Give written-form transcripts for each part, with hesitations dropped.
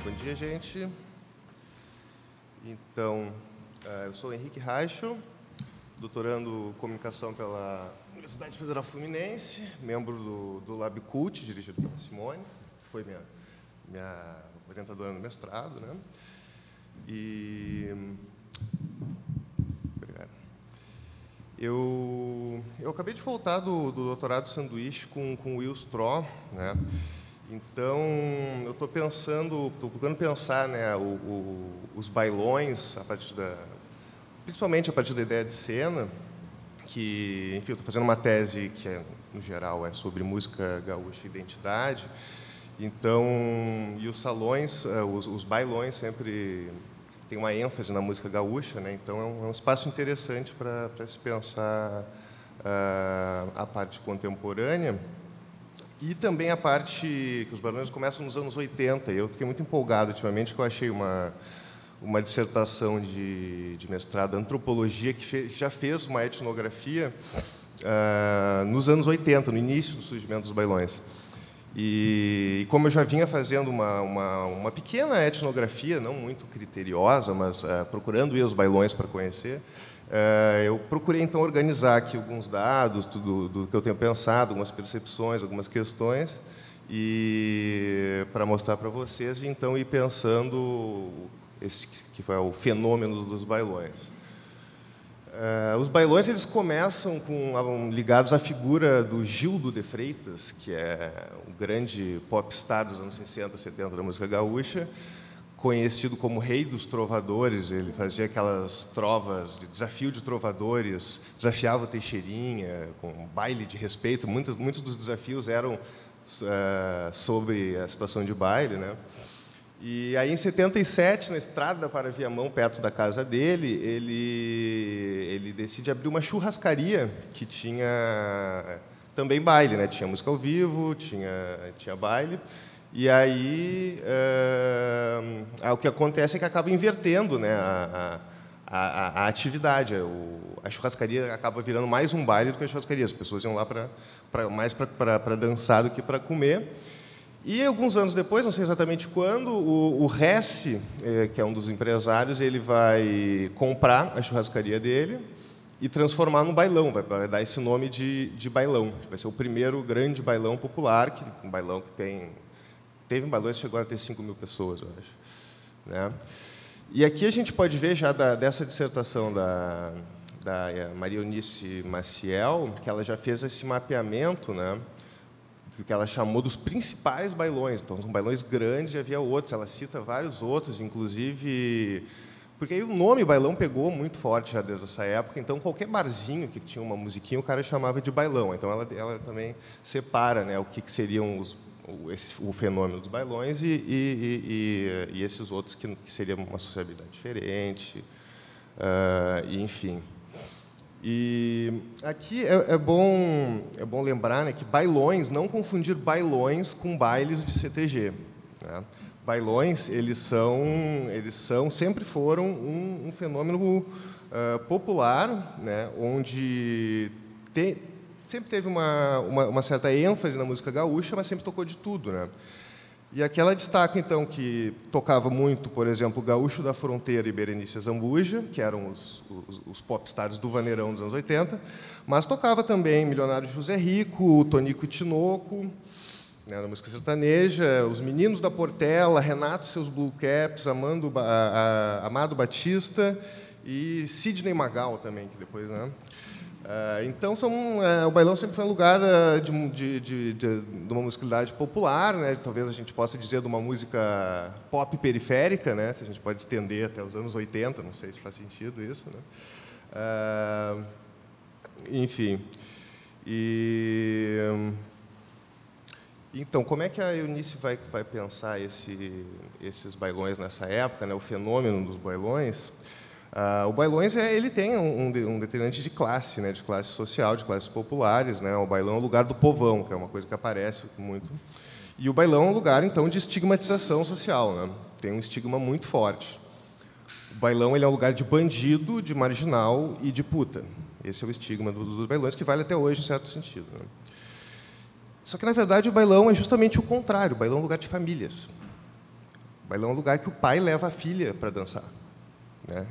Bom dia, gente. Então, eu sou o Henrique Reichel, doutorando em comunicação pela Universidade Federal Fluminense, membro do Lab Cult, dirigido pela Simone, que foi minha orientadora no mestrado, né? Obrigado. Eu acabei de voltar do doutorado de sanduíche com o Will Straw, né? Então, eu estou procurando pensar, né, os bailões, principalmente a partir da ideia de cena, que, enfim, eu estou fazendo uma tese que, no geral, é sobre música gaúcha e identidade. Então, e os salões, os bailões sempre têm uma ênfase na música gaúcha, né? Então, é um espaço interessante para se pensar a parte contemporânea. E também a parte que os bailões começam nos anos 80. E eu fiquei muito empolgado ultimamente, que eu achei uma dissertação de mestrado em antropologia que já fez uma etnografia nos anos 80, no início do surgimento dos bailões. E como eu já vinha fazendo uma pequena etnografia, não muito criteriosa, mas procurando ir aos bailões para conhecer, eu procurei, então, organizar aqui alguns dados do que eu tenho pensado, algumas percepções, algumas questões, e para mostrar para vocês, e então ir pensando esse que foi o fenômeno dos bailões. Os bailões eles começam ligados à figura do Gildo de Freitas, que é um grande popstar dos anos 60, 70 da música gaúcha, conhecido como Rei dos Trovadores. Ele fazia aquelas trovas de desafio de trovadores, desafiava o Teixeirinha, com um baile de respeito. Muitos dos desafios eram sobre a situação de baile, né? E aí, em 77, na estrada para Viamão, perto da casa dele, ele decide abrir uma churrascaria que tinha também baile, né? Tinha música ao vivo, tinha baile. E aí, o que acontece é que acaba invertendo, né, a atividade. A churrascaria acaba virando mais um baile do que a churrascaria. As pessoas iam lá mais para dançar do que para comer. E alguns anos depois, não sei exatamente quando, o Hesse, que é um dos empresários, ele vai comprar a churrascaria dele e transformar num bailão, vai dar esse nome de bailão. Vai ser o primeiro grande bailão popular, um bailão que teve um bailão que chegou a ter 5.000 pessoas, eu acho, né? E aqui a gente pode ver já dessa dissertação da Maria Eunice Maciel, que ela já fez esse mapeamento, né, que ela chamou dos principais bailões. Então, são bailões grandes e havia outros. Ela cita vários outros, inclusive, porque aí o nome bailão pegou muito forte já desde essa época. Então, qualquer barzinho que tinha uma musiquinha, o cara chamava de bailão. Então, ela também separa, né, o que seriam o fenômeno dos bailões e esses outros que seriam uma sociabilidade diferente, enfim. E aqui é bom lembrar, né, que bailões, não confundir bailões com bailes de CTG, né? Bailões, eles sempre foram um fenômeno popular, né, onde sempre teve uma certa ênfase na música gaúcha, mas sempre tocou de tudo, né? E aqui ela destaca, então, que tocava muito, por exemplo, Gaúcho da Fronteira e Berenice Zambuja, que eram os popstars do vaneirão dos anos 80, mas tocava também Milionário José Rico, Tonico e Tinoco, né, na música sertaneja, os Meninos da Portela, Renato e seus Blue Caps, Amado Batista e Sidney Magal também, que depois, né? Então, o bailão sempre foi um lugar de uma musicalidade popular, né? Talvez a gente possa dizer de uma música pop periférica, né? Se a gente pode estender até os anos 80, não sei se faz sentido isso, né? Enfim. Então, como é que a Eunice vai pensar esses bailões nessa época, né? O fenômeno dos bailões? O bailões ele tem um determinante de classe, né, de classe social, de classes populares, né? O bailão é o lugar do povão, que é uma coisa que aparece muito. E o bailão é um lugar, então, de estigmatização social, né? Tem um estigma muito forte. O bailão ele é um lugar de bandido, de marginal e de puta. Esse é o estigma dos bailões, que vale até hoje, em certo sentido, né? Só que, na verdade, o bailão é justamente o contrário. O bailão é um lugar de famílias. bailão é um lugar que o pai leva a filha para dançar, né?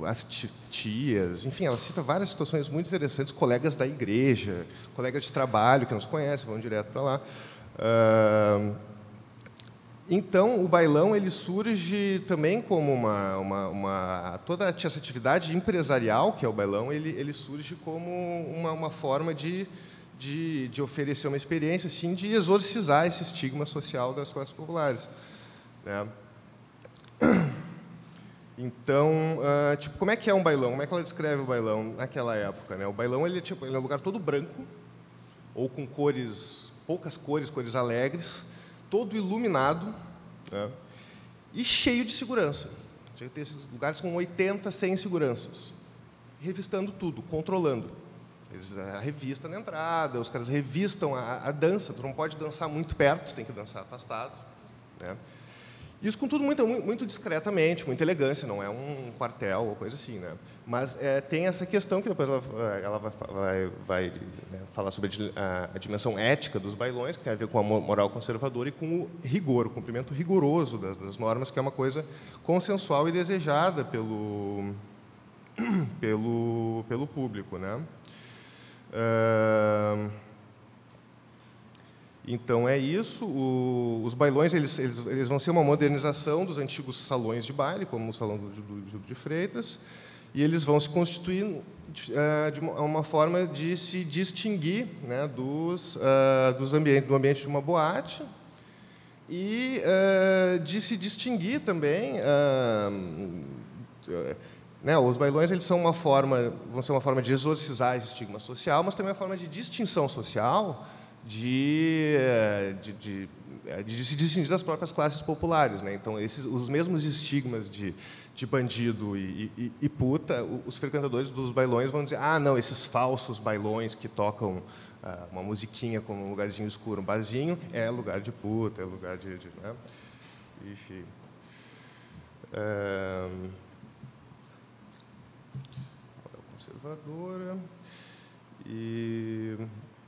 As tias, enfim, ela cita várias situações muito interessantes, colegas da igreja, colegas de trabalho que não se conhecem, vão direto para lá. Então, o bailão ele surge também como toda essa atividade empresarial, que é o bailão, ele surge como uma forma de oferecer uma experiência, assim, de exorcizar esse estigma social das classes populares, né? Então, tipo, como é que é um bailão? Como é que ela descreve o bailão naquela época, né? O bailão ele é um lugar todo branco, ou com poucas cores alegres, todo iluminado, né? E cheio de segurança. Tem esses lugares com 80, 100 seguranças, revistando tudo, controlando. A revista na entrada, os caras revistam a dança, tu não pode dançar muito perto, tem que dançar afastado, né? Isso com tudo muito discretamente, muita elegância, não é um quartel ou coisa assim, né? Mas tem essa questão que depois ela vai né, falar sobre a dimensão ética dos bailões, que tem a ver com a moral conservadora e com o rigor, o cumprimento rigoroso das normas, que é uma coisa consensual e desejada pelo público, né? Então é isso. Os bailões eles vão ser uma modernização dos antigos salões de baile, como o salão do Gil de Freitas, e eles vão se constituir de uma forma de se distinguir, né, do ambiente de uma boate e de se distinguir também. Né, os bailões eles vão ser uma forma de exorcizar esse estigma social, mas também uma forma de distinção social, de se distinguir das próprias classes populares, né? Então, os mesmos estigmas de bandido e puta, os frequentadores dos bailões vão dizer: não, esses falsos bailões que tocam uma musiquinha com um lugarzinho escuro, um barzinho, é lugar de puta, é lugar de né? Enfim. Conservadora.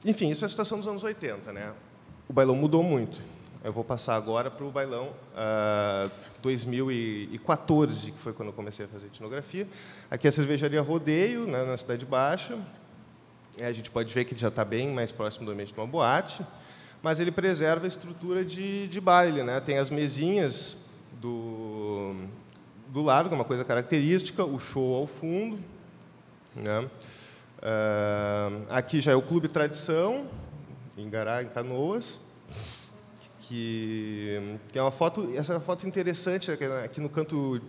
Enfim, isso é a situação dos anos 80, né? O bailão mudou muito. Eu vou passar agora para o bailão 2014, que foi quando eu comecei a fazer etnografia. Aqui é a cervejaria Rodeio, né, na Cidade Baixa. A gente pode ver que ele já está bem mais próximo do ambiente de uma boate, mas ele preserva a estrutura de baile, né? Tem as mesinhas do lado, que é uma coisa característica, o show ao fundo, né? Aqui já é o Clube Tradição, em Gará, em Canoas, que é uma foto, essa é uma foto interessante, aqui no canto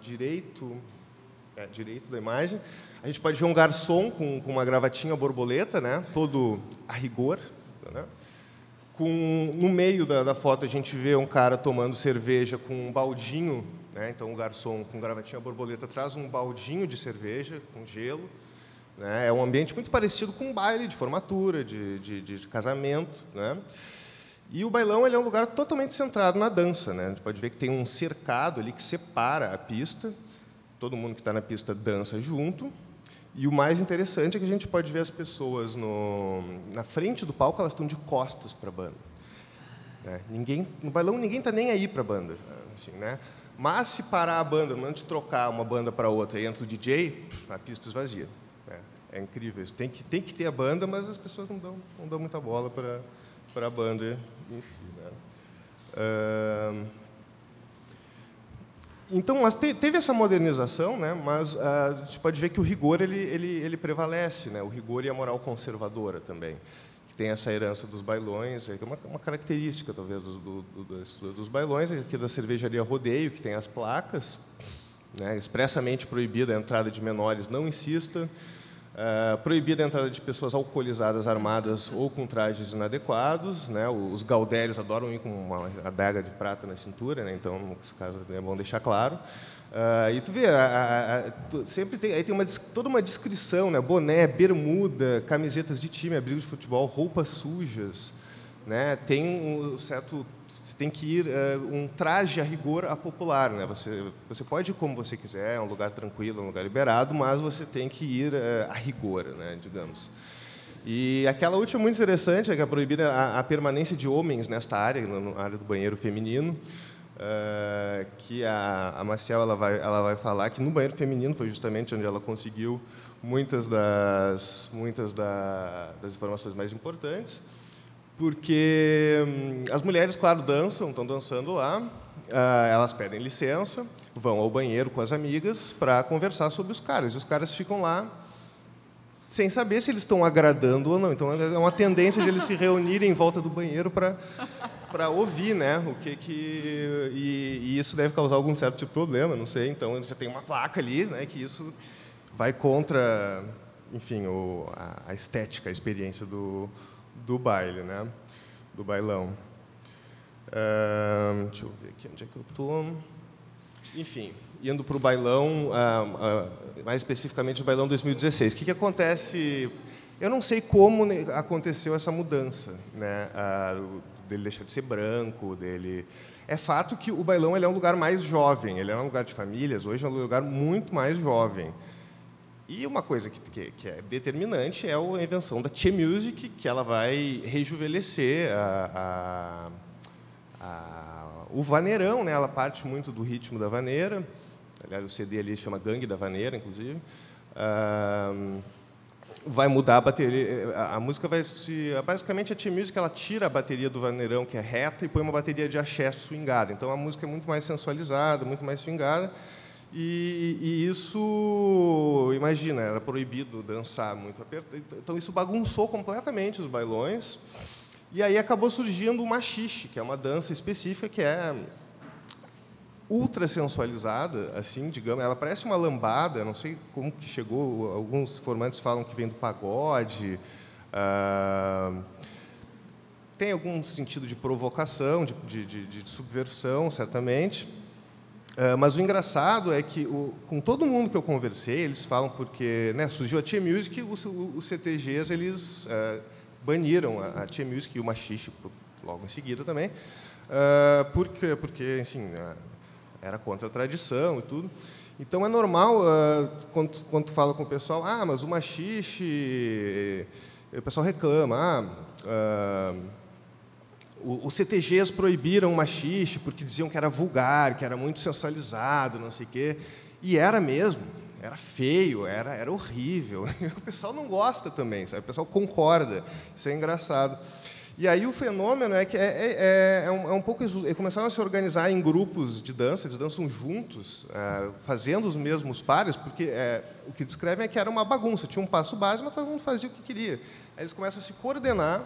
direito da imagem. A gente pode ver um garçom com uma gravatinha borboleta, né, todo a rigor, né? No meio da foto a gente vê um cara tomando cerveja com um baldinho, né? Então o garçom com gravatinha borboleta traz um baldinho de cerveja com gelo. É um ambiente muito parecido com um baile de formatura, de casamento, né? E o bailão ele é um lugar totalmente centrado na dança, né? A gente pode ver que tem um cercado ali que separa a pista, todo mundo que está na pista dança junto, e o mais interessante é que a gente pode ver as pessoas na frente do palco, elas estão de costas para a banda, né? No bailão ninguém está nem aí para a banda, assim, né? Mas se parar a banda, no momento de trocar uma banda para outra e entra o DJ, a pista esvazia. É incrível isso. Tem que ter a banda, mas as pessoas não dão muita bola para a banda em si, né? Então, mas teve essa modernização, né? Mas a gente pode ver que o rigor ele prevalece, né? O rigor e a moral conservadora também, que tem essa herança dos bailões, é uma característica talvez dos bailões, aqui da cervejaria Rodeio, que tem as placas, né? Expressamente proibida a entrada de menores, não insista. Proibida a entrada de pessoas alcoolizadas, armadas ou com trajes inadequados, né? Os gaudérios adoram ir com uma adaga de prata na cintura, né? Então, nesse caso, é bom deixar claro. E tu vê, sempre tem toda uma descrição, né? Boné, bermuda, camisetas de time, abrigo de futebol, roupas sujas, né? Tem um certo... Tem que ir um traje a rigor a popular, né? Você pode ir como você quiser, é um lugar tranquilo, é um lugar liberado, mas você tem que ir a rigor, né, digamos. E aquela última muito interessante, é que é proibida a permanência de homens nesta área, na área do banheiro feminino, que a Maciel ela vai falar que no banheiro feminino foi justamente onde ela conseguiu muitas das informações mais importantes, porque as mulheres, claro, estão dançando lá, elas pedem licença, vão ao banheiro com as amigas para conversar sobre os caras, e os caras ficam lá sem saber se eles estão agradando ou não. Então, é uma tendência de eles se reunirem em volta do banheiro para ouvir, né, e isso deve causar algum certo tipo de problema, não sei. Então, já tem uma placa ali, né, que isso vai contra, enfim, a estética, a experiência do baile, né, do bailão. Deixa eu ver aqui onde é que eu estou. Enfim, indo para o bailão, mais especificamente o bailão 2016. O que acontece? Eu não sei como aconteceu essa mudança, né? Dele deixar de ser branco, dele. É fato que o bailão ele é um lugar mais jovem, ele é um lugar de famílias, hoje é um lugar muito mais jovem. E uma coisa que é determinante é a invenção da Che Music, que ela vai rejuvenescer o vaneirão, né? Ela parte muito do ritmo da vaneira. Aliás, o CD ali chama Gangue da Vaneira, inclusive. Vai mudar a bateria. A música vai se... Basicamente, a Che Music ela tira a bateria do vaneirão, que é reta, e põe uma bateria de axé swingada. Então, a música é muito mais sensualizada, muito mais swingada. E isso, imagina, era proibido dançar muito apertado. Então, isso bagunçou completamente os bailões. E aí acabou surgindo o machixe, que é uma dança específica que é ultra sensualizada, assim, digamos, ela parece uma lambada, não sei como que chegou, alguns informantes falam que vem do pagode, tem algum sentido de provocação, de subversão, certamente, mas o engraçado é que, com todo mundo que eu conversei, eles falam porque, né, surgiu a Che Music, os CTGs, eles baniram a Che Music e o machixe logo em seguida também, porque enfim, era contra a tradição e tudo. Então, é normal, quando tu fala com o pessoal, mas o machixe, o pessoal reclama, os CTGs proibiram o machixe porque diziam que era vulgar, que era muito sensualizado, não sei o quê, e era mesmo. Era feio, era horrível. O pessoal não gosta também, sabe? O pessoal concorda. Isso é engraçado. E aí o fenômeno é que um pouco... Eles começaram a se organizar em grupos de dança, eles dançam juntos, fazendo os mesmos pares, porque o que descrevem é que era uma bagunça. Tinha um passo básico, mas todo mundo fazia o que queria. Aí eles começam a se coordenar,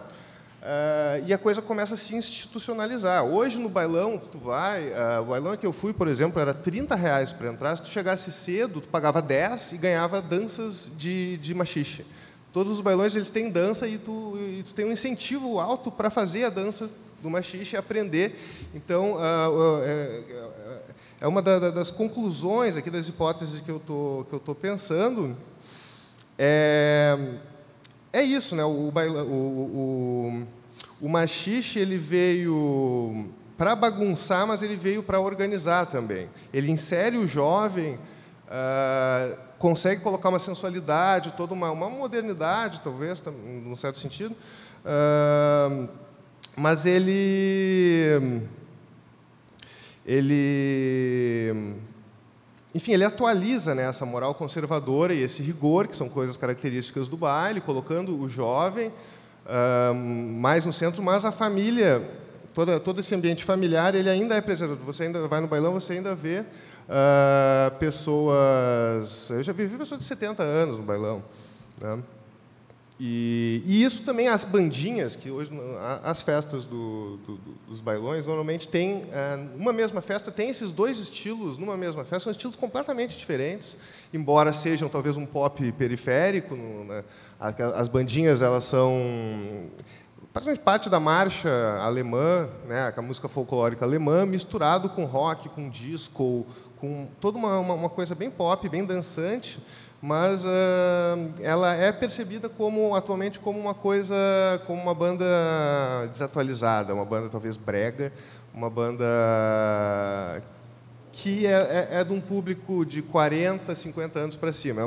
e a coisa começa a se institucionalizar. Hoje, no bailão, o bailão que eu fui, por exemplo, era R$30 para entrar. Se tu chegasse cedo, tu pagava 10 e ganhava danças de machixe. Todos os bailões eles têm dança e tu tem um incentivo alto para fazer a dança do machixe e aprender. Então, é uma das conclusões aqui das hipóteses que eu tô pensando. É isso, né? O machixe ele veio para bagunçar, mas ele veio para organizar também. Ele insere o jovem, consegue colocar uma sensualidade, toda uma modernidade, talvez, num certo sentido, mas enfim, ele atualiza, né, essa moral conservadora e esse rigor, que são coisas características do baile, colocando o jovem mais no centro, mas a família, todo esse ambiente familiar, ele ainda é preservado. Você ainda vai no bailão, você ainda vê pessoas... Eu já vi pessoas de 70 anos no bailão, né? E isso também, as bandinhas, que hoje as festas dos bailões, normalmente tem, uma mesma festa, tem esses dois estilos numa mesma festa, são estilos completamente diferentes, embora sejam talvez um pop periférico, né? As bandinhas, elas são praticamente parte da marcha alemã, né? A música folclórica alemã, misturado com rock, com disco, com toda uma coisa bem pop, bem dançante, mas ela é percebida atualmente como uma coisa, como uma banda desatualizada, uma banda talvez brega, uma banda que é de um público de 40, 50 anos para cima,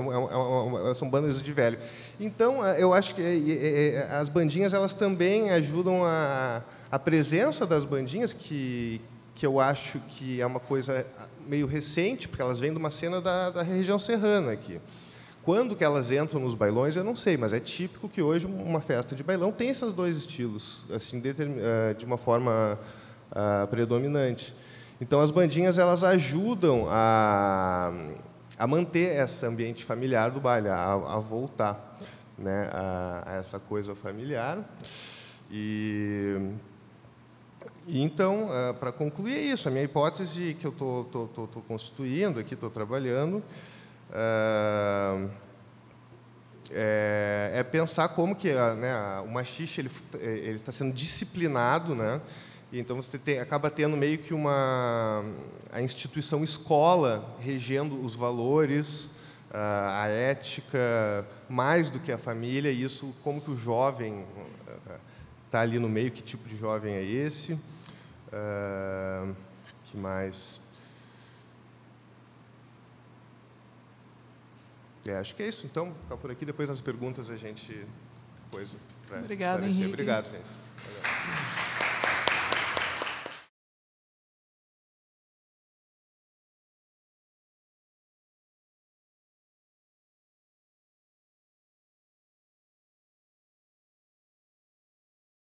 são bandas de velho. Então, eu acho que as bandinhas elas também ajudam a presença das bandinhas, que que eu acho que é uma coisa meio recente, porque elas vêm de uma cena da região serrana aqui. Quando que elas entram nos bailões, eu não sei, mas é típico que hoje uma festa de bailão tem esses dois estilos, assim, de uma forma predominante. Então, as bandinhas elas ajudam a manter esse ambiente familiar do baile, a voltar, né, a essa coisa familiar. E então, para concluir, é isso. A minha hipótese que eu estou constituindo aqui, estou trabalhando, é pensar como que o machixe ele está sendo disciplinado, né? E então você acaba tendo meio que a instituição escola regendo os valores, a ética, mais do que a família. E isso, como que o jovem está ali no meio, que tipo de jovem é esse? Que mais? Acho que é isso. Então, vou ficar por aqui. Depois, nas perguntas, a gente... Obrigado, Henrique. Obrigado, gente.